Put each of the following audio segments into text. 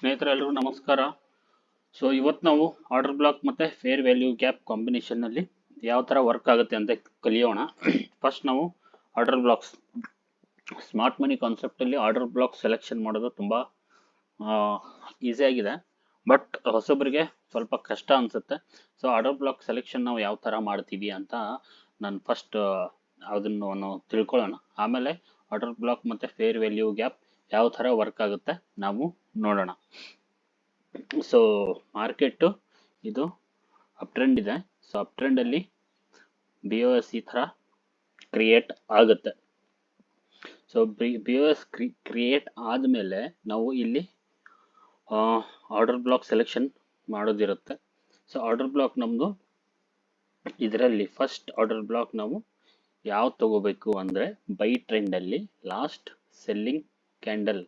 ಸ್ನೇಹಿತರೆಲ್ಲರಿಗೂ ನಮಸ್ಕಾರ. ಇವತ್ತು ನಾವು ಆರ್ಡರ್ ಬ್ಲಾಕ್ ಮತ್ತು ಫೇರ್ ವ್ಯಾಲ್ಯೂ ಗ್ಯಾಪ್ ಕಾಂಬಿನೇಷನ್ನಲ್ಲಿ ಯಾವ ಥರ ವರ್ಕ್ ಆಗುತ್ತೆ ಅಂತ ಕಲಿಯೋಣ. ಫಸ್ಟ್ ನಾವು ಆರ್ಡರ್ ಬ್ಲಾಕ್ಸ್ ಸ್ಮಾರ್ಟ್ ಮನಿ ಕಾನ್ಸೆಪ್ಟಲ್ಲಿ ಆರ್ಡರ್ ಬ್ಲಾಕ್ ಸೆಲೆಕ್ಷನ್ ಮಾಡೋದು ತುಂಬ ಈಸಿಯಾಗಿದೆ, ಬಟ್ ಹೊಸಬರಿಗೆ ಸ್ವಲ್ಪ ಕಷ್ಟ ಅನಿಸುತ್ತೆ. ಆರ್ಡರ್ ಬ್ಲಾಕ್ ಸೆಲೆಕ್ಷನ್ ನಾವು ಯಾವ ಥರ ಮಾಡ್ತೀವಿ ಅಂತ ನಾನು ಫಸ್ಟ್ ಅದನ್ನು ನಾವು ತಿಳ್ಕೊಳ್ಳೋಣ. ಆಮೇಲೆ ಆರ್ಡರ್ ಬ್ಲಾಕ್ ಮತ್ತು ಫೇರ್ ವ್ಯಾಲ್ಯೂ ಗ್ಯಾಪ್ ಯಾವ ಥರ ವರ್ಕ್ ಆಗುತ್ತೆ ನಾವು ನೋಡೋಣ. ಮಾರ್ಕೆಟು ಇದು ಅಪ್ ಟ್ರೆಂಡ್ ಇದೆ. ಅಪ್ ಟ್ರೆಂಡಲ್ಲಿ BOS ಈ ಥರ ಕ್ರಿಯೇಟ್ ಆಗುತ್ತೆ. BOS ಕ್ರಿಯೇಟ್ ಆದಮೇಲೆ ನಾವು ಇಲ್ಲಿ ಆರ್ಡರ್ ಬ್ಲಾಕ್ ಸೆಲೆಕ್ಷನ್ ಮಾಡೋದಿರುತ್ತೆ. ಆರ್ಡರ್ ಬ್ಲಾಕ್ ನಮ್ಮದು ಇದರಲ್ಲಿ ಫಸ್ಟ್ ಆರ್ಡರ್ ಬ್ಲಾಕ್ ನಾವು ಯಾವ್ದು ತಗೋಬೇಕು ಅಂದರೆ ಬೈ ಟ್ರೆಂಡಲ್ಲಿ ಲಾಸ್ಟ್ ಸೆಲ್ಲಿಂಗ್ ಕ್ಯಾಂಡಲ್.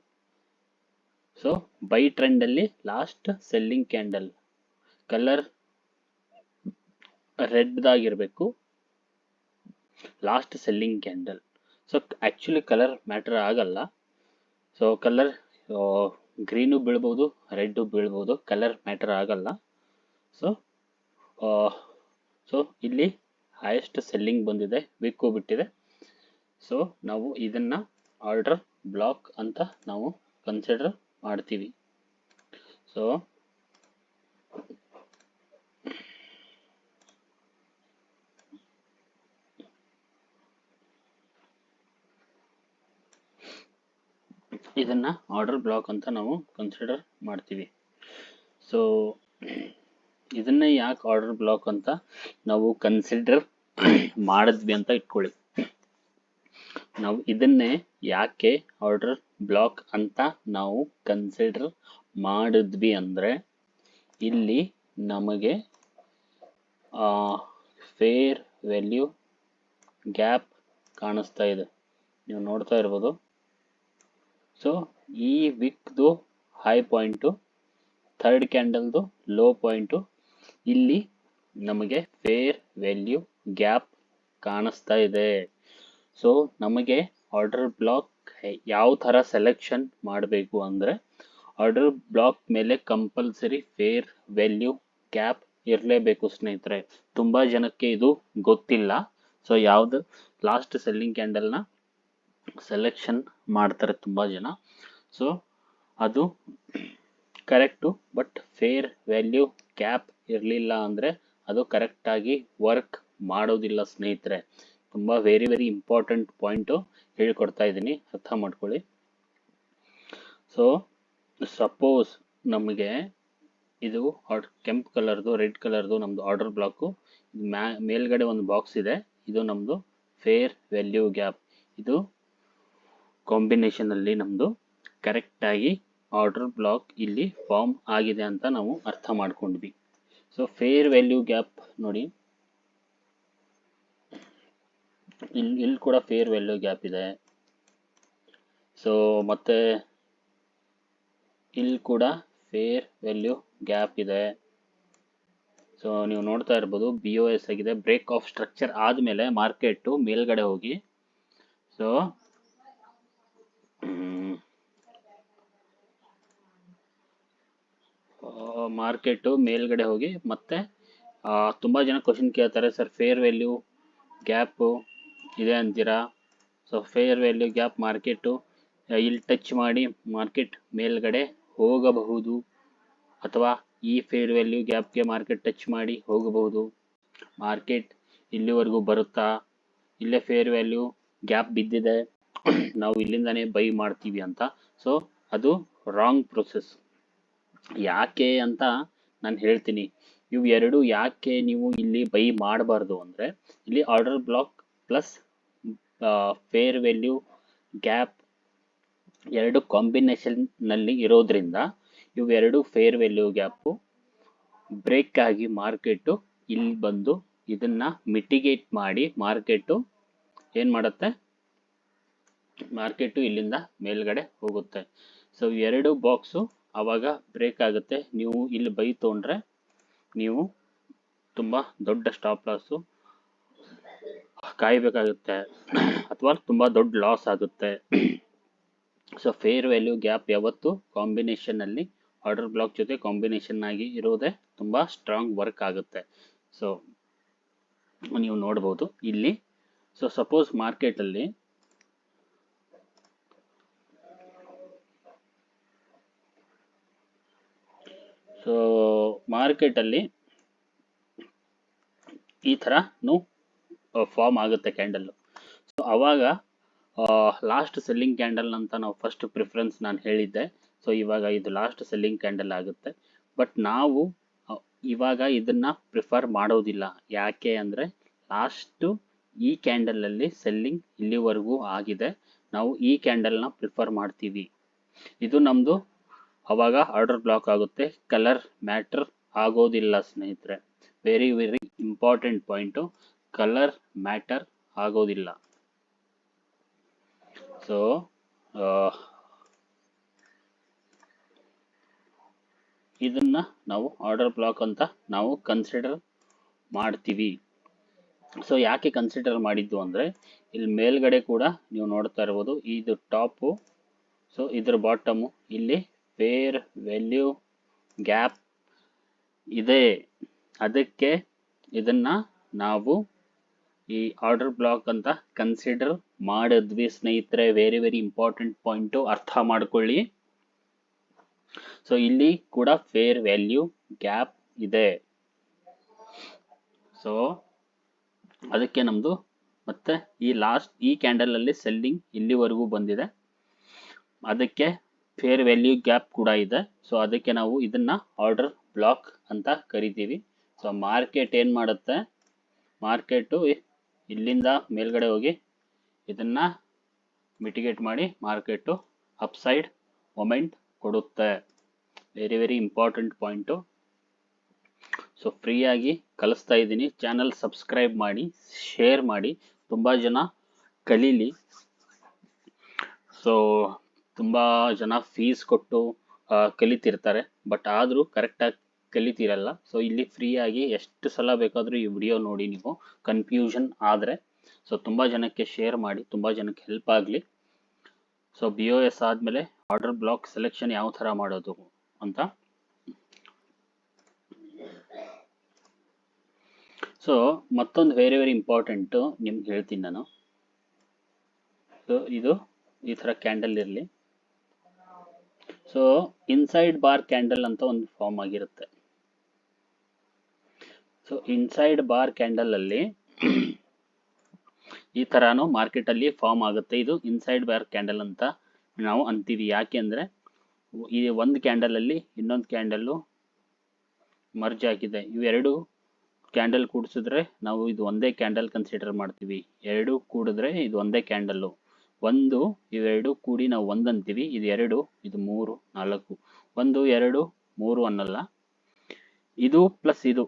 ಬೈ ಟ್ರೆಂಡಲ್ಲಿ ಲಾಸ್ಟ್ ಸೆಲ್ಲಿಂಗ್ ಕ್ಯಾಂಡಲ್ ಕಲರ್ ರೆಡ್ದಾಗಿರಬೇಕು, last selling candle. Actually colour matter ಆಗಲ್ಲ. ಕಲರ್ ಗ್ರೀನು ಬೀಳ್ಬೋದು, ರೆಡ್ಡು ಬೀಳ್ಬೋದು, ಕಲರ್ ಮ್ಯಾಟರ್ ಆಗಲ್ಲ. ಇಲ್ಲಿ ಹೈಯೆಸ್ಟ್ ಸೆಲ್ಲಿಂಗ್ ಬಂದಿದೆ, ವೀಕ್ ಹೋಗ್ಬಿಟ್ಟಿದೆ. ನಾವು ಇದನ್ನ ಆರ್ಡರ್ ಬ್ಲಾಕ್ ಅಂತ ನಾವು ಕನ್ಸಿಡರ್ ಮಾಡ್ತೀವಿ. ಇದನ್ನ ಆರ್ಡರ್ ಬ್ಲಾಕ್ ಅಂತ ನಾವು ಕನ್ಸಿಡರ್ ಮಾಡ್ತೀವಿ. ಇದನ್ನ ಯಾಕೆ ಆರ್ಡರ್ ಬ್ಲಾಕ್ ಅಂತ ನಾವು ಕನ್ಸಿಡರ್ ಮಾಡಿದ್ವಿ ಅಂತ ಇಟ್ಕೊಳ್ಳಿ. ನಾವು ಇದನ್ನೇ ಯಾಕೆ ಆರ್ಡರ್ ಬ್ಲಾಕ್ ಅಂತ ನಾವು ಕನ್ಸಿಡರ್ ಮಾಡಿದ್ವಿ ಅಂದರೆ ಇಲ್ಲಿ ನಮಗೆ ಫೇರ್ ವ್ಯಾಲ್ಯೂ ಗ್ಯಾಪ್ ಕಾಣಿಸ್ತಾ ಇದೆ, ನೀವು ನೋಡ್ತಾ ಇರ್ಬೋದು. ಈ ವಿಕ್ದು ಹೈ ಪಾಯಿಂಟು, ಥರ್ಡ್ ಕ್ಯಾಂಡಲ್ದು ಲೋ ಪಾಯಿಂಟು, ಇಲ್ಲಿ ನಮಗೆ ಫೇರ್ ವ್ಯಾಲ್ಯೂ ಗ್ಯಾಪ್ ಕಾಣಿಸ್ತಾ ಇದೆ. ನಮಗೆ ಆರ್ಡರ್ ಬ್ಲಾಕ್ ಯಾವ ಥರ ಸೆಲೆಕ್ಷನ್ ಮಾಡಬೇಕು ಅಂದರೆ ಆರ್ಡರ್ ಬ್ಲಾಕ್ ಮೇಲೆ ಕಂಪಲ್ಸರಿ ಫೇರ್ ವ್ಯಾಲ್ಯೂ ಗ್ಯಾಪ್ ಇರಲೇಬೇಕು ಸ್ನೇಹಿತರೆ. ತುಂಬ ಜನಕ್ಕೆ ಇದು ಗೊತ್ತಿಲ್ಲ. ಯಾವುದು ಲಾಸ್ಟ್ ಸೆಲ್ಲಿಂಗ್ ಕ್ಯಾಂಡಲ್ನ ಸೆಲೆಕ್ಷನ್ ಮಾಡ್ತಾರೆ ತುಂಬ ಜನ. ಅದು correct, but fair value gap ಇರಲಿಲ್ಲ ಅಂದರೆ ಅದು ಕರೆಕ್ಟಾಗಿ ವರ್ಕ್ ಮಾಡೋದಿಲ್ಲ ಸ್ನೇಹಿತರೆ. ತುಂಬ ವೆರಿ ಇಂಪಾರ್ಟೆಂಟ್ ಪಾಯಿಂಟು ಹೇಳ್ಕೊಡ್ತಾ ಇದ್ದೀನಿ, ಅರ್ಥ ಮಾಡ್ಕೊಳ್ಳಿ. ಸಪೋಸ್ ನಮಗೆ ಇದು ಕೆಂಪು ಕಲರ್ದು, ರೆಡ್ ಕಲರ್ದು ನಮ್ಮದು ಆರ್ಡರ್ ಬ್ಲಾಕು, ಮೇಲ್ಗಡೆ ಒಂದು ಬಾಕ್ಸ್ ಇದೆ, ಇದು ನಮ್ಮದು ಫೇರ್ ವ್ಯಾಲ್ಯೂ ಗ್ಯಾಪ್. ಇದು ಕಾಂಬಿನೇಷನಲ್ಲಿ ನಮ್ಮದು ಕರೆಕ್ಟಾಗಿ ಆರ್ಡರ್ ಬ್ಲಾಕ್ ಇಲ್ಲಿ ಫಾರ್ಮ್ ಆಗಿದೆ ಅಂತ ನಾವು ಅರ್ಥ ಮಾಡ್ಕೊಂಡ್ವಿ. ಫೇರ್ ವ್ಯಾಲ್ಯೂ ಗ್ಯಾಪ್ ನೋಡಿ, ಇಲ್ಲಿ ಕೂಡ ಫೇರ್ ವ್ಯಾಲ್ಯೂ ಗ್ಯಾಪ್ ಇದೆ. ಮತ್ತೆ ಇಲ್ಲಿ ಕೂಡ ಫೇರ್ ವ್ಯಾಲ್ಯೂ ಗ್ಯಾಪ್ ಇದೆ. ನೀವು ನೋಡ್ತಾ ಇರ್ಬೋದು BOS ಆಗಿದೆ. ಬ್ರೇಕ್ ಆಫ್ ಸ್ಟ್ರಕ್ಚರ್ ಆದಮೇಲೆ ಮಾರ್ಕೆಟು ಮೇಲ್ಗಡೆ ಹೋಗಿ ಮತ್ತೆ ತುಂಬ ಜನ ಕ್ವಶನ್ ಕೇಳ್ತಾರೆ, ಸರ್ ಫೇರ್ ವ್ಯಾಲ್ಯೂ ಗ್ಯಾಪು ಇದೆ ಅಂತೀರಾ. ಫೇರ್ ವ್ಯಾಲ್ಯೂ ಗ್ಯಾಪ್ ಮಾರ್ಕೆಟು ಇಲ್ಲಿ ಟಚ್ ಮಾಡಿ ಮಾರ್ಕೆಟ್ ಮೇಲ್ಗಡೆ ಹೋಗಬಹುದು, ಅಥವಾ ಈ ಫೇರ್ ವ್ಯಾಲ್ಯೂ ಗ್ಯಾಪ್ಗೆ ಮಾರ್ಕೆಟ್ ಟಚ್ ಮಾಡಿ ಹೋಗಬಹುದು. ಮಾರ್ಕೆಟ್ ಇಲ್ಲಿವರೆಗೂ ಬರುತ್ತಾ, ಇಲ್ಲೇ ಫೇರ್ ವ್ಯಾಲ್ಯೂ ಗ್ಯಾಪ್ ಬಿದ್ದಿದೆ, ನಾವು ಇಲ್ಲಿಂದಾನೇ ಬೈ ಮಾಡ್ತೀವಿ ಅಂತ. ಅದು ರಾಂಗ್ ಪ್ರೊಸೆಸ್. ಯಾಕೆ ಅಂತ ನಾನು ಹೇಳ್ತೀನಿ. ಇವು ಎರಡು ಯಾಕೆ ನೀವು ಇಲ್ಲಿ ಬೈ ಮಾಡಬಾರ್ದು ಅಂದರೆ, ಇಲ್ಲಿ order block plus fair value gap ಎರಡು ಕಾಂಬಿನೇಷನ್ನಲ್ಲಿ ಇರೋದ್ರಿಂದ ಇವೆರಡು ಫೇರ್ ವ್ಯಾಲ್ಯೂ ಗ್ಯಾಪು ಬ್ರೇಕ್ ಆಗಿ ಮಾರ್ಕೆಟು ಇಲ್ಲಿ ಬಂದು ಇದನ್ನ ಮಿಟಿಗೇಟ್ ಮಾಡಿ ಮಾರ್ಕೆಟು ಏನು ಮಾಡುತ್ತೆ, ಮಾರ್ಕೆಟು ಇಲ್ಲಿಂದ ಮೇಲ್ಗಡೆ ಹೋಗುತ್ತೆ. ಎರಡು ಬಾಕ್ಸು ಆವಾಗ ಬ್ರೇಕ್ ಆಗುತ್ತೆ. ನೀವು ಇಲ್ಲಿ ಬೈ ತೊಗೊಂಡ್ರೆ ನೀವು ತುಂಬ ದೊಡ್ಡ ಸ್ಟಾಪ್ ಲಾಸು ಕಾಯಬೇಕಾಗುತ್ತೆ, ಅಥವಾ ತುಂಬ ದೊಡ್ಡ ಲಾಸ್ ಆಗುತ್ತೆ. ಫೇರ್ ವ್ಯಾಲ್ಯೂ ಗ್ಯಾಪ್ ಯಾವತ್ತು ಕಾಂಬಿನೇಷನಲ್ಲಿ ಆರ್ಡರ್ ಬ್ಲಾಕ್ ಜೊತೆ ಕಾಂಬಿನೇಷನ್ ಆಗಿ ಇರೋದೇ ತುಂಬ ಸ್ಟ್ರಾಂಗ್ ವರ್ಕ್ ಆಗುತ್ತೆ. ಸೊ ನೀವು ನೋಡ್ಬೋದು ಇಲ್ಲಿ. ಸೊ ಸಪೋಸ್ ಮಾರ್ಕೆಟಲ್ಲಿ ಈ ಥರನೂ ಫಾರ್ಮ್ ಆಗುತ್ತೆ ಕ್ಯಾಂಡಲ್ಲು. ಸೊ ಅವಾಗ ಲಾಸ್ಟ್ ಸೆಲ್ಲಿಂಗ್ ಕ್ಯಾಂಡಲ್ ಅಂತ ನಾವು ಫಸ್ಟ್ ಪ್ರಿಫರೆನ್ಸ್ ನಾನು ಹೇಳಿದ್ದೆ. ಸೊ ಇವಾಗ ಇದು ಲಾಸ್ಟ್ ಸೆಲ್ಲಿಂಗ್ ಕ್ಯಾಂಡಲ್ ಆಗುತ್ತೆ. ಬಟ್ ನಾವು ಇವಾಗ ಇದನ್ನ ಪ್ರಿಫರ್ ಮಾಡೋದಿಲ್ಲ. ಯಾಕೆ ಅಂದರೆ ಲಾಸ್ಟು ಈ ಕ್ಯಾಂಡಲಲ್ಲಿ ಸೆಲ್ಲಿಂಗ್ ಇಲ್ಲಿವರೆಗೂ ಆಗಿದೆ. ನಾವು ಈ ಕ್ಯಾಂಡಲ್ನ ಪ್ರಿಫರ್ ಮಾಡ್ತೀವಿ. ಇದು ನಮ್ಮದು ಅವಾಗ ಆರ್ಡರ್ ಬ್ಲಾಕ್ ಆಗುತ್ತೆ. ಕಲರ್ ಮ್ಯಾಟರ್ ಆಗೋದಿಲ್ಲ ಸ್ನೇಹಿತರೆ. Very very important point, colour matter ಆಗೋದಿಲ್ಲ. ಸೊ ಇದನ್ನ ನಾವು ಆರ್ಡರ್ ಬ್ಲಾಕ್ ಅಂತ ನಾವು ಕನ್ಸಿಡರ್ ಮಾಡ್ತೀವಿ. ಸೊ ಯಾಕೆ ಕನ್ಸಿಡರ್ ಮಾಡಿದ್ದು ಅಂದರೆ ಇಲ್ಲಿ ಮೇಲ್ಗಡೆ ಕೂಡ ನೀವು ನೋಡ್ತಾ ಇರ್ಬೋದು, ಇದು ಟಾಪು, ಸೊ ಇದ್ರ ಬಾಟಮು, ಇಲ್ಲಿ ಫೇರ್ ವ್ಯಾಲ್ಯೂ ಗ್ಯಾಪ್ ಇದೆ. ಅದಕ್ಕೆ ಇದನ್ನ ನಾವು ಈ ಆರ್ಡರ್ ಬ್ಲಾಕ್ ಅಂತ ಕನ್ಸಿಡರ್ ಮಾಡಿದ್ವಿ ಸ್ನೇಹಿತರೆ. ವೆರಿ ವೆರಿ ಇಂಪಾರ್ಟೆಂಟ್ ಪಾಯಿಂಟು, ಅರ್ಥ ಮಾಡ್ಕೊಳ್ಳಿ. ಸೊ ಇಲ್ಲಿ ಕೂಡ ಫೇರ್ ವ್ಯಾಲ್ಯೂ ಗ್ಯಾಪ್ ಇದೆ. ಸೊ ಅದಕ್ಕೆ ನಮ್ದು ಮತ್ತೆ ಈ ಕ್ಯಾಂಡಲ್ ಅಲ್ಲಿ ಸೆಲ್ಲಿಂಗ್ ಇಲ್ಲಿವರೆಗೂ ಬಂದಿದೆ, ಅದಕ್ಕೆ ಫೇರ್ ವ್ಯಾಲ್ಯೂ ಗ್ಯಾಪ್ ಕೂಡ ಇದೆ. ಸೊ ಅದಕ್ಕೆ ನಾವು ಇದನ್ನ ಆರ್ಡರ್ ಬ್ಲಾಕ್ ಅಂತ ಕರಿತೀವಿ. ಸೊ ಮಾರ್ಕೆಟ್ ಏನು ಮಾಡುತ್ತೆ, ಮಾರ್ಕೆಟು ಇಲ್ಲಿಂದ ಮೇಲ್ಗಡೆ ಹೋಗಿ ಇದನ್ನ ಮಿಟಿಗೇಟ್ ಮಾಡಿ ಮಾರ್ಕೆಟು ಅಪ್ಸೈಡ್ ಮೊಮೆಂಟ್ ಕೊಡುತ್ತೆ. Very very important point. So ಫ್ರೀಯಾಗಿ ಕಲಿಸ್ತಾ ಇದ್ದೀನಿ. ಚಾನಲ್ ಸಬ್ಸ್ಕ್ರೈಬ್ ಮಾಡಿ, ಶೇರ್ ಮಾಡಿ, ತುಂಬ ಜನ ಕಲೀಲಿ. ಸೊ ತುಂಬ ಜನ ಫೀಸ್ ಕೊಟ್ಟು ಕಲಿತಿರ್ತಾರೆ, ಬಟ್ ಆದರೂ ಕರೆಕ್ಟಾಗಿ ಕಲಿತಿರಲ್ಲ. ಸೊ ಇಲ್ಲಿ ಫ್ರೀಯಾಗಿ ಎಷ್ಟು ಸಲ ಬೇಕಾದರೂ ಈ ವಿಡಿಯೋ ನೋಡಿ, ನೀವು ಕನ್ಫ್ಯೂಷನ್ ಆದರೆ. ಸೊ ತುಂಬ ಜನಕ್ಕೆ ಶೇರ್ ಮಾಡಿ, ತುಂಬ ಜನಕ್ಕೆ ಹೆಲ್ಪ್ ಆಗಲಿ. ಸೊ BOS ಆದಮೇಲೆ ಆರ್ಡರ್ ಬ್ಲಾಕ್ ಸೆಲೆಕ್ಷನ್ ಯಾವ ಥರ ಮಾಡೋದು ಅಂತ. ಸೊ ಮತ್ತೊಂದು ವೆರಿ ವೆರಿ ಇಂಪಾರ್ಟೆಂಟು ನಿಮ್ಗೆ ಹೇಳ್ತೀನಿ ನಾನು. ಸೊ ಇದು ಈ ಥರ ಕ್ಯಾಂಡಲ್ ಇರಲಿ. ಸೊ ಇನ್ಸೈಡ್ ಬಾರ್ ಕ್ಯಾಂಡಲ್ ಅಂತ ಒಂದು ಫಾರ್ಮ್ ಆಗಿರುತ್ತೆ. ಸೊ ಇನ್ಸೈಡ್ ಬಾರ್ ಕ್ಯಾಂಡಲ್ ಅಲ್ಲಿ ಈ ಥರನೂ ಮಾರ್ಕೆಟಲ್ಲಿ ಫಾರ್ಮ್ ಆಗುತ್ತೆ. ಇದು ಇನ್ಸೈಡ್ ಬಾರ್ ಕ್ಯಾಂಡಲ್ ಅಂತ ನಾವು ಅಂತೀವಿ. ಯಾಕೆ ಅಂದರೆ ಈ ಒಂದು ಕ್ಯಾಂಡಲಲ್ಲಿ ಇನ್ನೊಂದು ಕ್ಯಾಂಡಲ್ಲು ಮರ್ಜ್ ಆಗಿದೆ. ಇವೆರಡು ಕ್ಯಾಂಡಲ್ ಕೂಡಿಸಿದ್ರೆ ನಾವು ಇದು ಒಂದೇ ಕ್ಯಾಂಡಲ್ ಕನ್ಸಿಡರ್ ಮಾಡ್ತೀವಿ. ಎರಡು ಕೂಡಿದ್ರೆ ಇದು ಒಂದೇ ಕ್ಯಾಂಡಲ್ಲು. ಇವೆರಡು ಕೂಡಿ ನಾವು ಒಂದು ಅಂತೀವಿ. ಇದು ಎರಡು, ಇದು ಮೂರು, ನಾಲ್ಕು. 1 2 3 ಅನ್ನಲ್ಲ. ಇದು ಪ್ಲಸ್ ಇದು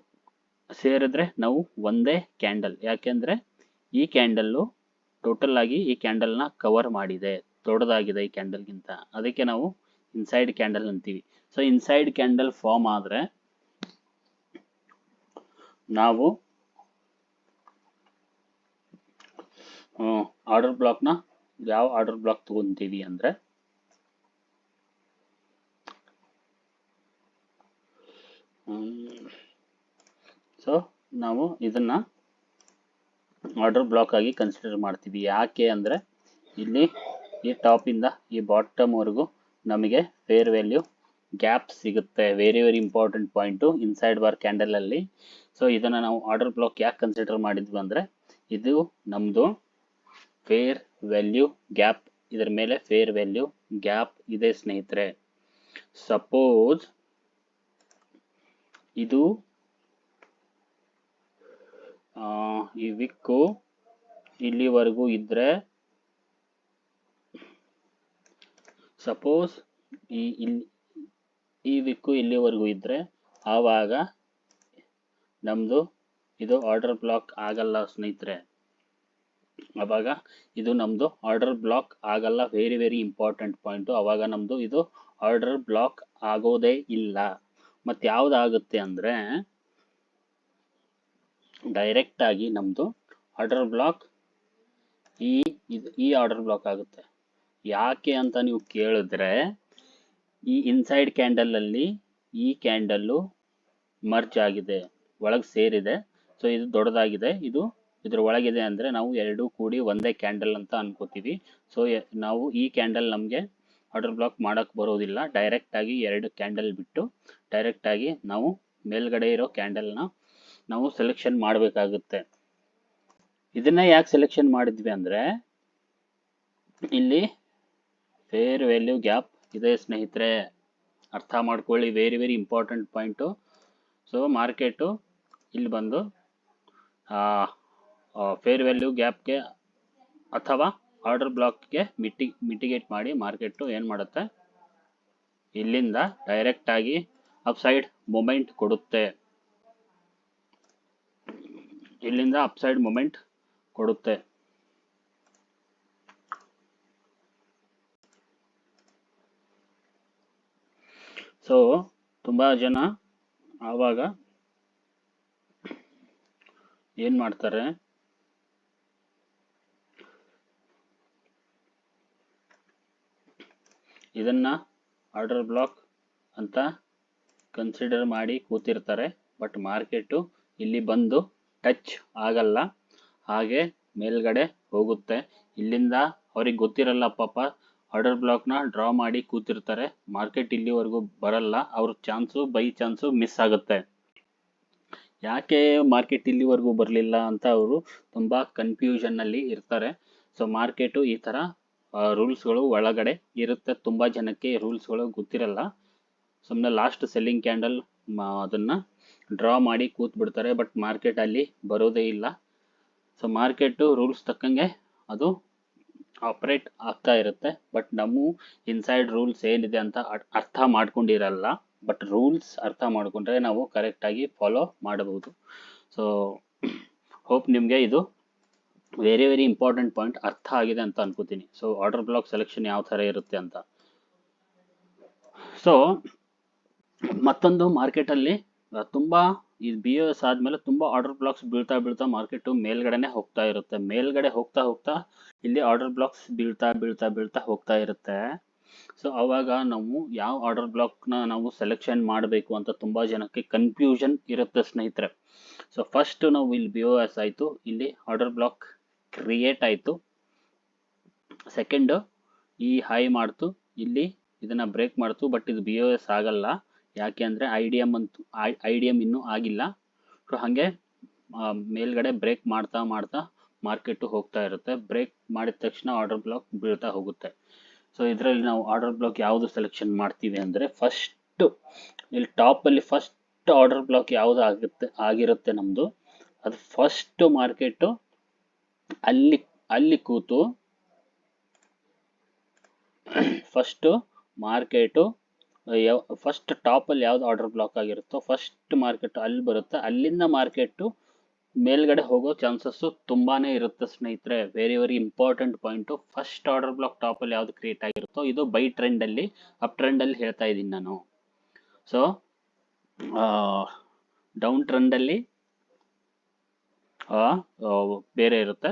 ಸೇರಿದ್ರೆ ನಾವು ಒಂದೇ ಕ್ಯಾಂಡಲ್. ಯಾಕೆಂದ್ರೆ ಈ ಕ್ಯಾಂಡಲ್ಲು ಟೋಟಲ್ ಆಗಿ ಈ ಕ್ಯಾಂಡಲ್ನ ಕವರ್ ಮಾಡಿದೆ, ದೊಡ್ಡದಾಗಿದೆ ಈ ಕ್ಯಾಂಡಲ್ಗಿಂತ. ಅದಕ್ಕೆ ನಾವು ಇನ್ಸೈಡ್ ಕ್ಯಾಂಡಲ್ ಅಂತೀವಿ. ಸೊ ಇನ್ಸೈಡ್ ಕ್ಯಾಂಡಲ್ ಫಾರ್ಮ್ ಆದರೆ ನಾವು ಆರ್ಡರ್ ಬ್ಲಾಕ್ನ ಯಾವ ಆರ್ಡರ್ ಬ್ಲಾಕ್ ತಗೊಂತೀವಿ ಅಂದರೆ ಸೊ ನಾವು ಇದನ್ನ ಆರ್ಡರ್ ಬ್ಲಾಕ್ ಆಗಿ ಕನ್ಸಿಡರ್ ಮಾಡ್ತೀವಿ. ಯಾಕೆ ಅಂದರೆ ಇಲ್ಲಿ ಈ ಟಾಪಿಂದ ಈ ಬಾಟಮ್ವರೆಗೂ ನಮಗೆ ಫೇರ್ ವ್ಯಾಲ್ಯೂ ಗ್ಯಾಪ್ ಸಿಗುತ್ತೆ. Very very important point inside bar ಕ್ಯಾಂಡಲಲ್ಲಿ. ಸೊ ಇದನ್ನು ನಾವು ಆರ್ಡರ್ ಬ್ಲಾಕ್ ಯಾಕೆ ಕನ್ಸಿಡರ್ ಮಾಡಿದ್ವಿ ಅಂದರೆ ಇದು ನಮ್ಮದು ಫೇರ್ ವ್ಯಾಲ್ಯೂ ಗ್ಯಾಪ್, ಇದರ ಮೇಲೆ ಫೇರ್ ವ್ಯಾಲ್ಯೂ ಗ್ಯಾಪ್ ಇದೆ ಸ್ನೇಹಿತರೆ. ಸಪೋಸ್ ಇದು ಈ ವಿಕ್ಕು ಇಲ್ಲಿವರೆಗೂ ಇದ್ರೆ, ಸಪೋಸ್ ಈ ವಿಕ್ಕು ಇಲ್ಲಿವರೆಗೂ ಇದ್ರೆ ಆವಾಗ ನಮ್ದು ಇದು ಆರ್ಡರ್ ಬ್ಲಾಕ್ ಆಗಲ್ಲ ಸ್ನೇಹಿತರೆ. ಆವಾಗ ಇದು ನಮ್ದು ಆರ್ಡರ್ ಬ್ಲಾಕ್ ಆಗಲ್ಲ. Very very important point. ಆವಾಗ ನಮ್ದು ಇದು ಆರ್ಡರ್ ಬ್ಲಾಕ್ ಆಗೋದೇ ಇಲ್ಲ. ಮತ್ತೆ ಯಾವ್ದಾಗುತ್ತೆ ಅಂದ್ರೆ ಡೈರೆಕ್ಟ್ ಆಗಿ ನಮ್ದು ಆರ್ಡರ್ ಬ್ಲಾಕ್ ಈ ಆರ್ಡರ್ ಬ್ಲಾಕ್ ಆಗುತ್ತೆ. ಯಾಕೆ ಅಂತ ನೀವು ಕೇಳಿದ್ರೆ ಈ ಇನ್ಸೈಡ್ ಕ್ಯಾಂಡಲ್ ಅಲ್ಲಿ ಈ ಕ್ಯಾಂಡಲ್ಲು ಮರ್ಜ್ ಆಗಿದೆ, ಒಳಗೆ ಸೇರಿದೆ. ಸೊ ಇದು ದೊಡ್ಡದಾಗಿದೆ, ಇದು ಇದ್ರ ಒಳಗಿದೆ ಅಂದ್ರೆ ನಾವು ಎರಡು ಕೂಡಿ ಒಂದೇ ಕ್ಯಾಂಡಲ್ ಅಂತ ಅನ್ಕೋತೀವಿ. ಸೊ ನಾವು ಈ ಕ್ಯಾಂಡಲ್ ನಮಗೆ ಆರ್ಡರ್ ಬ್ಲಾಕ್ ಮಾಡಕ್ ಬರೋದಿಲ್ಲ. ಡೈರೆಕ್ಟ್ ಆಗಿ ಎರಡು ಕ್ಯಾಂಡಲ್ ಬಿಟ್ಟು ಡೈರೆಕ್ಟ್ ಆಗಿ ನಾವು ಮೇಲ್ಗಡೆ ಇರೋ ಕ್ಯಾಂಡಲ್ನ ನಾವು ಸೆಲೆಕ್ಷನ್ ಮಾಡಬೇಕಾಗುತ್ತೆ. ಇದನ್ನ ಯಾಕೆ ಸೆಲೆಕ್ಷನ್ ಮಾಡಿದ್ವಿ ಅಂದ್ರೆ ಇಲ್ಲಿ ಫೇರ್ ವ್ಯಾಲ್ಯೂ ಗ್ಯಾಪ್ ಇದೆ ಸ್ನೇಹಿತರೆ, ಅರ್ಥ ಮಾಡ್ಕೊಳ್ಳಿ. Very very important point. So market ಇಲ್ಲಿ ಬಂದು ಫೇರ್ ವ್ಯಾಲ್ಯೂ ಗ್ಯಾಪ್ಗೆ ಅಥವಾ ಆರ್ಡರ್ ಬ್ಲಾಕ್ಗೆ ಮಿಟಿಗೇಟ್ ಮಾಡಿ ಮಾರ್ಕೆಟು ಏನು ಮಾಡುತ್ತೆ, ಇಲ್ಲಿಂದ ಡೈರೆಕ್ಟ್ ಆಗಿ ಅಪ್ಸೈಡ್ ಮೂಮೆಂಟ್ ಕೊಡುತ್ತೆ. ಇಲ್ಲಿಂದ ಅಪ್ಸೈಡ್ ಮೂಮೆಂಟ್ ಕೊಡುತ್ತೆ. ಸೊ ತುಂಬಾ ಜನ ಆವಾಗ ಏನ್ ಮಾಡ್ತಾರೆ, ಇದನ್ನ ಆರ್ಡರ್ ಬ್ಲಾಕ್ ಅಂತ ಕನ್ಸಿಡರ್ ಮಾಡಿ ಕೂತಿರ್ತಾರೆ. ಬಟ್ ಮಾರ್ಕೆಟು ಇಲ್ಲಿ ಬಂದು ಟಚ್ ಆಗಲ್ಲ, ಹಾಗೆ ಮೇಲ್ಗಡೆ ಹೋಗುತ್ತೆ. ಇಲ್ಲಿಂದ ಅವ್ರಿಗೆ ಗೊತ್ತಿರಲ್ಲ ಪಾಪ, ಆರ್ಡರ್ ಬ್ಲಾಕ್ನ ಡ್ರಾ ಮಾಡಿ ಕೂತಿರ್ತಾರೆ. ಮಾರ್ಕೆಟ್ ಇಲ್ಲಿವರೆಗೂ ಬರಲ್ಲ, ಅವ್ರ ಬೈ ಚಾನ್ಸು ಮಿಸ್ ಆಗುತ್ತೆ. ಯಾಕೆ ಮಾರ್ಕೆಟ್ ಇಲ್ಲಿವರೆಗೂ ಬರಲಿಲ್ಲ ಅಂತ ಅವರು ತುಂಬ ಕನ್ಫ್ಯೂಷನ್ನಲ್ಲಿ ಇರ್ತಾರೆ. ಸೊ ಮಾರ್ಕೆಟು ಈ ಥರ ರೂಲ್ಸ್ಗಳು ಒಳಗಡೆ ಇರುತ್ತೆ. ತುಂಬ ಜನಕ್ಕೆ ರೂಲ್ಸ್ಗಳು ಗೊತ್ತಿರಲ್ಲ. ಸುಮ್ಮನೆ ಲಾಸ್ಟ್ ಸೆಲ್ಲಿಂಗ್ ಕ್ಯಾಂಡಲ್ ಅದನ್ನು ಡ್ರಾ ಮಾಡಿ ಕೂತ್ ಬಿಡ್ತಾರೆ. ಬಟ್ ಮಾರ್ಕೆಟ್ ಅಲ್ಲಿ ಬರೋದೇ ಇಲ್ಲ. ಸೊ ಮಾರ್ಕೆಟು ರೂಲ್ಸ್ ತಕ್ಕಂಗೆ ಅದು ಆಪ್ರೇಟ್ ಆಗ್ತಾ ಇರುತ್ತೆ. ಬಟ್ ನಮ್ಮ ಇನ್ಸೈಡ್ ರೂಲ್ಸ್ ಏನಿದೆ ಅಂತ ಅರ್ಥ ಮಾಡ್ಕೊಂಡಿರಲ್ಲ. ಬಟ್ ರೂಲ್ಸ್ ಅರ್ಥ ಮಾಡ್ಕೊಂಡ್ರೆ ನಾವು ಕರೆಕ್ಟಾಗಿ ಫಾಲೋ ಮಾಡಬಹುದು. ಸೊ ಹೋಪ್ ನಿಮಗೆ ಇದು ವೆರಿ ವೆರಿ ಇಂಪಾರ್ಟೆಂಟ್ ಪಾಯಿಂಟ್ ಅರ್ಥ ಆಗಿದೆ ಅಂತ ಅನ್ಕೋತೀನಿ. ಸೊ ಆರ್ಡರ್ ಬ್ಲಾಕ್ ಸೆಲೆಕ್ಷನ್ ಯಾವ ಥರ ಇರುತ್ತೆ ಅಂತ. ಸೊ ಮತ್ತೊಂದು ಮಾರ್ಕೆಟಲ್ಲಿ ತುಂಬ ಈ BOS ಆದಮೇಲೆ ತುಂಬ ಆರ್ಡರ್ ಬ್ಲಾಕ್ಸ್ ಬೀಳ್ತಾ ಬೀಳ್ತಾ ಮಾರ್ಕೆಟು ಮೇಲ್ಗಡೆನೆ ಹೋಗ್ತಾ ಇರುತ್ತೆ. ಮೇಲ್ಗಡೆ ಹೋಗ್ತಾ ಹೋಗ್ತಾ ಇಲ್ಲಿ ಆರ್ಡರ್ ಬ್ಲಾಕ್ಸ್ ಬೀಳ್ತಾ ಬೀಳ್ತಾ ಬೀಳ್ತಾ ಹೋಗ್ತಾ ಇರುತ್ತೆ. ಸೊ ಅವಾಗ ನಾವು ಯಾವ ಆರ್ಡರ್ ಬ್ಲಾಕ್ನ ನಾವು ಸೆಲೆಕ್ಷನ್ ಮಾಡಬೇಕು ಅಂತ ತುಂಬ ಜನಕ್ಕೆ ಕನ್ಫ್ಯೂಷನ್ ಇರುತ್ತೆ ಸ್ನೇಹಿತರೆ. ಸೊ ಫಸ್ಟ್ ನಾವು ಇಲ್ಲಿ BOS ಆಯಿತು, ಇಲ್ಲಿ ಆರ್ಡರ್ ಬ್ಲಾಕ್ ಕ್ರಿಯೇಟ್ ಆಯಿತು. ಸೆಕೆಂಡು ಈ ಹೈ ಮಾಡ್ತು, ಇಲ್ಲಿ ಇದನ್ನ ಬ್ರೇಕ್ ಮಾಡ್ತು. ಬಟ್ ಇದು BOS ಆಗಲ್ಲ, ಯಾಕೆ ಅಂದರೆ ಐ ಡಿ ಎಮ್ ಇನ್ನೂ ಆಗಿಲ್ಲ. ಸೊ ಹಾಗೆ ಮೇಲ್ಗಡೆ ಬ್ರೇಕ್ ಮಾಡ್ತಾ ಮಾಡ್ತಾ ಮಾರ್ಕೆಟು ಹೋಗ್ತಾ ಇರುತ್ತೆ. ಬ್ರೇಕ್ ಮಾಡಿದ ತಕ್ಷಣ ಆರ್ಡರ್ ಬ್ಲಾಕ್ ಬೀಳ್ತಾ ಹೋಗುತ್ತೆ. ಸೊ ಇದರಲ್ಲಿ ನಾವು ಆರ್ಡರ್ ಬ್ಲಾಕ್ ಯಾವುದು ಸೆಲೆಕ್ಷನ್ ಮಾಡ್ತೀವಿ ಅಂದರೆ ಫಸ್ಟ್ ಇಲ್ಲಿ ಟಾಪಲ್ಲಿ ಫಸ್ಟ್ ಆರ್ಡರ್ ಬ್ಲಾಕ್ ಯಾವುದು ಆಗಿರುತ್ತೆ ನಮ್ಮದು, ಅದು ಫಸ್ಟ್ ಮಾರ್ಕೆಟು ಅಲ್ಲಿ ಕೂತು ಫಸ್ಟ್ ಮಾರ್ಕೆಟು ಫಸ್ಟ್ ಟಾಪಲ್ಲಿ ಯಾವ್ದು ಆರ್ಡರ್ ಬ್ಲಾಕ್ ಆಗಿರುತ್ತೋ ಫಸ್ಟ್ ಮಾರ್ಕೆಟ್ ಅಲ್ಲಿ ಬರುತ್ತೆ. ಅಲ್ಲಿಂದ ಮಾರ್ಕೆಟು ಮೇಲ್ಗಡೆ ಹೋಗೋ ಚಾನ್ಸಸ್ಸು ತುಂಬಾನೇ ಇರುತ್ತೆ ಸ್ನೇಹಿತರೆ. Very very important point. First order block ಟಾಪಲ್ಲಿ ಯಾವ್ದು ಕ್ರಿಯೇಟ್ ಆಗಿರುತ್ತೋ, ಇದು ಬೈ ಟ್ರೆಂಡಲ್ಲಿ ಅಪ್ ಟ್ರೆಂಡಲ್ಲಿ ಹೇಳ್ತಾ ಇದ್ದೀನಿ ನಾನು. ಸೊ ಡೌನ್ ಟ್ರೆಂಡಲ್ಲಿ ಬೇರೆ ಇರುತ್ತೆ.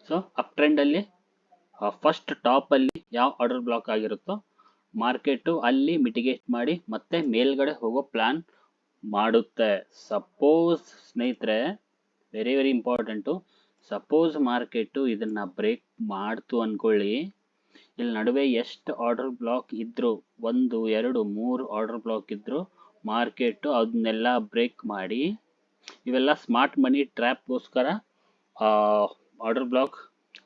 ಸೊ ಅಪ್ ಟ್ರೆಂಡಲ್ಲಿ ಫಸ್ಟ್ ಟಾಪಲ್ಲಿ ಯಾವ ಆರ್ಡರ್ ಬ್ಲಾಕ್ ಆಗಿರುತ್ತೋ ಮಾರ್ಕೆಟು ಅಲ್ಲಿ ಮಿಟಿಗೇಟ್ ಮಾಡಿ ಮತ್ತೆ ಮೇಲ್ಗಡೆ ಹೋಗೋ ಪ್ಲಾನ್ ಮಾಡುತ್ತೆ. ಸಪೋಸ್ ಸ್ನೇಹಿತರೆ, very very important, suppose market ಇದನ್ನ ಬ್ರೇಕ್ ಮಾಡ್ತು ಅನ್ಕೊಳ್ಳಿ. ಇಲ್ಲಿ ನಡುವೆ ಎಷ್ಟು ಆರ್ಡರ್ ಬ್ಲಾಕ್ ಇದ್ರು, 1 2 3 ಆರ್ಡರ್ ಬ್ಲಾಕ್ ಇದ್ರು, ಮಾರ್ಕೆಟು ಅದನ್ನೆಲ್ಲ ಬ್ರೇಕ್ ಮಾಡಿ, ಇವೆಲ್ಲ ಸ್ಮಾರ್ಟ್ ಮನಿ ಟ್ರ್ಯಾಪ್ಗೋಸ್ಕರ ಆರ್ಡರ್ ಬ್ಲಾಕ್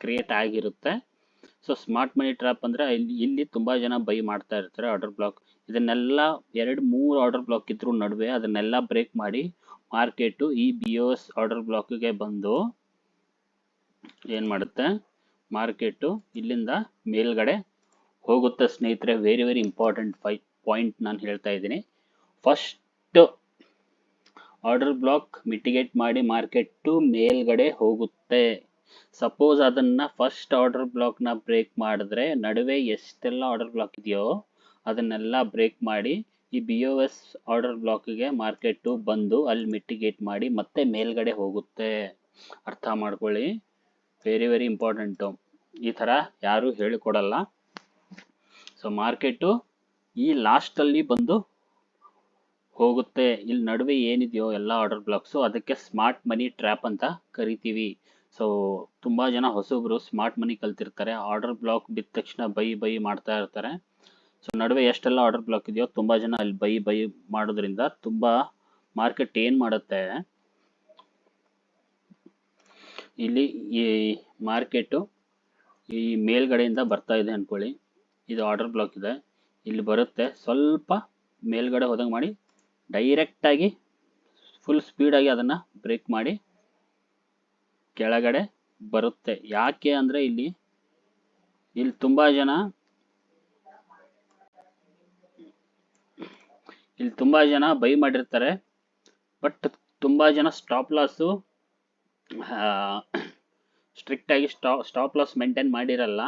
ಕ್ರಿಯೇಟ್ ಆಗಿರುತ್ತೆ. ಸೊ ಸ್ಮಾರ್ಟ್ ಮನಿ ಟ್ರ್ಯಾಪ್ ಅಂದರೆ ಇಲ್ಲಿ ತುಂಬ ಜನ ಬೈ ಮಾಡ್ತಾ ಇರ್ತಾರೆ ಆರ್ಡರ್ ಬ್ಲಾಕ್. ಇದನ್ನೆಲ್ಲ 2-3 ಆರ್ಡರ್ ಬ್ಲಾಕ್ ಇದ್ರು ನಡುವೆ ಅದನ್ನೆಲ್ಲ ಬ್ರೇಕ್ ಮಾಡಿ ಮಾರ್ಕೆಟು ಈ BOS ಆರ್ಡರ್ ಬ್ಲಾಕ್ಗೆ ಬಂದು ಏನು ಮಾಡುತ್ತೆ, ಮಾರ್ಕೆಟು ಇಲ್ಲಿಂದ ಮೇಲ್ಗಡೆ ಹೋಗುತ್ತೆ ಸ್ನೇಹಿತರೆ. ವೆರಿ ವೆರಿ ಇಂಪಾರ್ಟೆಂಟ್ ಪಾಯಿಂಟ್ ನಾನು ಹೇಳ್ತಾ ಇದ್ದೀನಿ. ಫಸ್ಟ್ ಆರ್ಡರ್ ಬ್ಲಾಕ್ ಮಿಟಿಗೇಟ್ ಮಾಡಿ ಮಾರ್ಕೆಟು ಮೇಲ್ಗಡೆ ಹೋಗುತ್ತೆ. ಸಪೋಸ್ ಅದನ್ನ ಫಸ್ಟ್ ಆರ್ಡರ್ ಬ್ಲಾಕ್ನ ಬ್ರೇಕ್ ಮಾಡಿದ್ರೆ ನಡುವೆ ಎಷ್ಟೆಲ್ಲ ಆರ್ಡರ್ ಬ್ಲಾಕ್ ಇದೆಯೋ ಅದನ್ನೆಲ್ಲ ಬ್ರೇಕ್ ಮಾಡಿ ಈ BOS ಆರ್ಡರ್ ಬ್ಲಾಕ್ಗೆ ಮಾರ್ಕೆಟು ಬಂದು ಅಲ್ಲಿ ಮಿಟಿಗೇಟ್ ಮಾಡಿ ಮತ್ತೆ ಮೇಲ್ಗಡೆ ಹೋಗುತ್ತೆ. ಅರ್ಥ ಮಾಡ್ಕೊಳ್ಳಿ, ವೆರಿ ವೆರಿ ಇಂಪಾರ್ಟೆಂಟು. ಈ ಥರ ಯಾರು ಹೇಳಿಕೊಡಲ್ಲ. ಸೊ ಮಾರ್ಕೆಟು ಈ ಲಾಸ್ಟಲ್ಲಿ ಬಂದು ಹೋಗುತ್ತೆ. ಇಲ್ಲಿ ನಡುವೆ ಏನಿದೆಯೋ ಎಲ್ಲ ಆರ್ಡರ್ ಬ್ಲಾಕ್ಸು, ಅದಕ್ಕೆ ಸ್ಮಾರ್ಟ್ ಮನಿ ಟ್ರ್ಯಾಪ್ ಅಂತ ಕರಿತೀವಿ. ಸೊ ತುಂಬ ಜನ ಹೊಸಬ್ರು ಸ್ಮಾರ್ಟ್ ಮನಿ ಕಲ್ತಿರ್ತಾರೆ, ಆರ್ಡರ್ ಬ್ಲಾಕ್ ಬಿದ್ದ ತಕ್ಷಣ ಬೈ ಮಾಡ್ತಾ ಇರ್ತಾರೆ. ಸೊ ನಡುವೆ ಎಷ್ಟೆಲ್ಲ ಆರ್ಡರ್ ಬ್ಲಾಕ್ ಇದೆಯೋ ತುಂಬ ಜನ ಅಲ್ಲಿ ಬೈ ಮಾಡೋದ್ರಿಂದ ತುಂಬ ಮಾರ್ಕೆಟ್ ಏನು ಮಾಡುತ್ತೆ, ಇಲ್ಲಿ ಈ ಮಾರ್ಕೆಟು ಈ ಮೇಲ್ಗಡೆಯಿಂದ ಬರ್ತಾ ಇದೆ ಅಂದ್ಕೊಳ್ಳಿ, ಇದು ಆರ್ಡರ್ ಬ್ಲಾಕ್ ಇದೆ, ಇಲ್ಲಿ ಬರುತ್ತೆ, ಸ್ವಲ್ಪ ಮೇಲ್ಗಡೆ ಹೋದಂಗೆ ಮಾಡಿ ಡೈರೆಕ್ಟಾಗಿ ಫುಲ್ ಸ್ಪೀಡಾಗಿ ಅದನ್ನು ಬ್ರೇಕ್ ಮಾಡಿ ಕೆಳಗಡೆ ಬರುತ್ತೆ. ಯಾಕೆ ಅಂದರೆ ಇಲ್ಲಿ ತುಂಬ ಜನ ಬೈ ಮಾಡಿರ್ತಾರೆ, ಬಟ್ ತುಂಬ ಜನ ಸ್ಟಾಪ್ ಲಾಸು ಸ್ಟ್ರಿಕ್ಟಾಗಿ ಸ್ಟಾಪ್ ಲಾಸ್ ಮೇಂಟೈನ್ ಮಾಡಿರಲ್ಲ.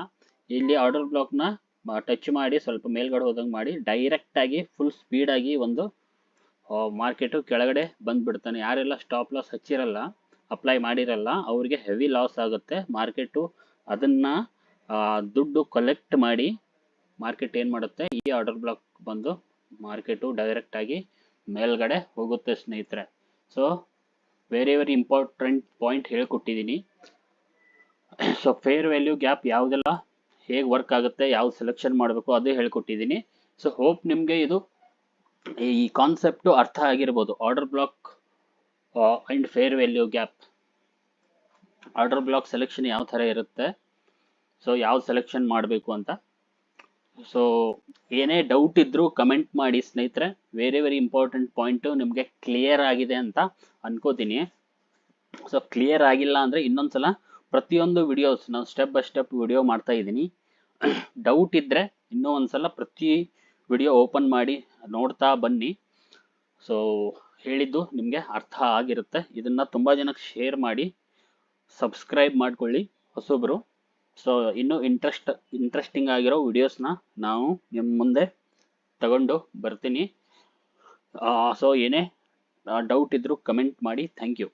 ಇಲ್ಲಿ ಆರ್ಡರ್ ಬ್ಲಾಕ್ನ ಟಚ್ ಮಾಡಿ ಸ್ವಲ್ಪ ಮೇಲ್ಗಡೆ ಹೋದಂಗೆ ಮಾಡಿ ಡೈರೆಕ್ಟಾಗಿ ಫುಲ್ ಸ್ಪೀಡಾಗಿ ಒಂದು ಮಾರ್ಕೆಟು ಕೆಳಗಡೆ ಬಂದುಬಿಡ್ತಾನೆ. ಯಾರೆಲ್ಲ ಸ್ಟಾಪ್ ಲಾಸ್ ಹಚ್ಚಿರಲ್ಲ, ಅಪ್ಲೈ ಮಾಡಿರಲ್ಲ, ಅವ್ರಿಗೆ ಹೆವಿ ಲಾಸ್ ಆಗುತ್ತೆ. ಮಾರ್ಕೆಟು ಅದನ್ನು ದುಡ್ಡು ಕಲೆಕ್ಟ್ ಮಾಡಿ ಮಾರ್ಕೆಟ್ ಏನು ಮಾಡುತ್ತೆ, ಈ ಆರ್ಡರ್ ಬ್ಲಾಕ್ ಬಂದು ಮಾರ್ಕೆಟು ಡೈರೆಕ್ಟಾಗಿ ಮೇಲ್ಗಡೆ ಹೋಗುತ್ತೆ ಸ್ನೇಹಿತರೆ. ಸೊ ವೆರಿ ಇಂಪಾರ್ಟೆಂಟ್ ಪಾಯಿಂಟ್ ಹೇಳ್ಕೊಟ್ಟಿದ್ದೀನಿ. ಸೊ ಫೇರ್ ವ್ಯಾಲ್ಯೂ ಗ್ಯಾಪ್ ಯಾವುದೆಲ್ಲ ಹೇಗೆ ವರ್ಕ್ ಆಗುತ್ತೆ, ಯಾವ್ದು ಸೆಲೆಕ್ಷನ್ ಮಾಡಬೇಕು ಅದು ಹೇಳ್ಕೊಟ್ಟಿದ್ದೀನಿ. ಸೊ ಹೋಪ್ ನಿಮಗೆ ಇದು ಈ ಕಾನ್ಸೆಪ್ಟು ಅರ್ಥ ಆಗಿರ್ಬೋದು. Order block and fair value gap, order block selection ಯಾವ ಥರ ಇರುತ್ತೆ, ಸೊ ಯಾವ್ದು ಸೆಲೆಕ್ಷನ್ ಮಾಡಬೇಕು ಅಂತ. ಸೊ ಏನೇ ಡೌಟ್ ಇದ್ದರೂ ಕಮೆಂಟ್ ಮಾಡಿ ಸ್ನೇಹಿತರೆ. ವೆರಿ ಇಂಪಾರ್ಟೆಂಟ್ ಪಾಯಿಂಟು ನಿಮಗೆ ಕ್ಲಿಯರ್ ಆಗಿದೆ ಅಂತ ಅನ್ಕೋತೀನಿ. ಸೊ ಕ್ಲಿಯರ್ ಆಗಿಲ್ಲ ಅಂದರೆ ಇನ್ನೊಂದ್ಸಲ ಪ್ರತಿಯೊಂದು ವಿಡಿಯೋಸ್ ನಾನು ಸ್ಟೆಪ್ ಬೈ ಸ್ಟೆಪ್ ವಿಡಿಯೋ ಮಾಡ್ತಾ ಇದ್ದೀನಿ. ಡೌಟ್ ಇದ್ದರೆ ಇನ್ನೂ ಒಂದ್ಸಲ ಪ್ರತಿ ವಿಡಿಯೋ ಓಪನ್ ಮಾಡಿ ನೋಡ್ತಾ ಬನ್ನಿ. ಸೊ ಹೇಳಿದ್ದು ನಿಮಗೆ ಅರ್ಥ ಆಗಿರುತ್ತೆ. ಇದನ್ನು ತುಂಬ ಜನಕ್ಕೆ ಶೇರ್ ಮಾಡಿ, ಸಬ್ಸ್ಕ್ರೈಬ್ ಮಾಡ್ಕೊಳ್ಳಿ ಹೊಸೊಬ್ಬರು. ಸೊ ಇನ್ನೂ ಇಂಟ್ರೆಸ್ಟಿಂಗ್ ಆಗಿರೋ ವಿಡಿಯೋಸ್ನ ನಾವು ನಿಮ್ಮ ಮುಂದೆ ತಗೊಂಡು ಬರ್ತೀನಿ. ಸೊ ಏನೇ ಡೌಟ್ ಇದ್ದರೂ ಕಮೆಂಟ್ ಮಾಡಿ. Thank you.